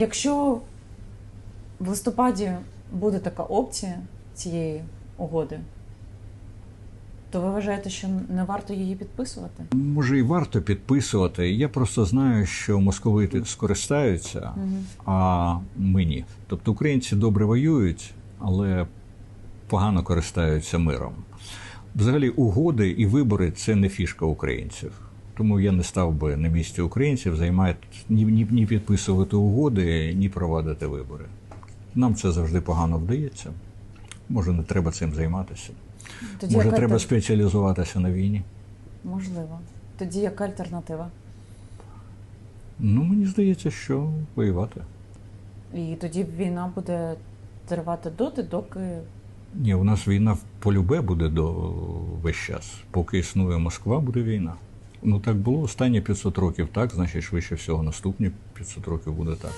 Якщо в листопаді буде така опція цієї угоди, то ви вважаєте, що не варто її підписувати? Може, і варто підписувати. Я просто знаю, що московити скористаються, а ми ні. Тобто українці добре воюють, але погано користаються миром. Взагалі, угоди і вибори – це не фішка українців. Тому я не став би на місці українців ні підписувати угоди, ні проводити вибори. Нам це завжди погано вдається. Може, не треба цим займатися. Тоді Може, треба спеціалізуватися на війні? Можливо. Тоді яка альтернатива? Ну, мені здається, що воювати. І тоді війна буде тривати доти, доки... Ні, у нас війна полюбе буде весь час. Поки існує Москва, буде війна. Ну, так було останні 500 років так, значить, швидше всього наступні 500 років буде так.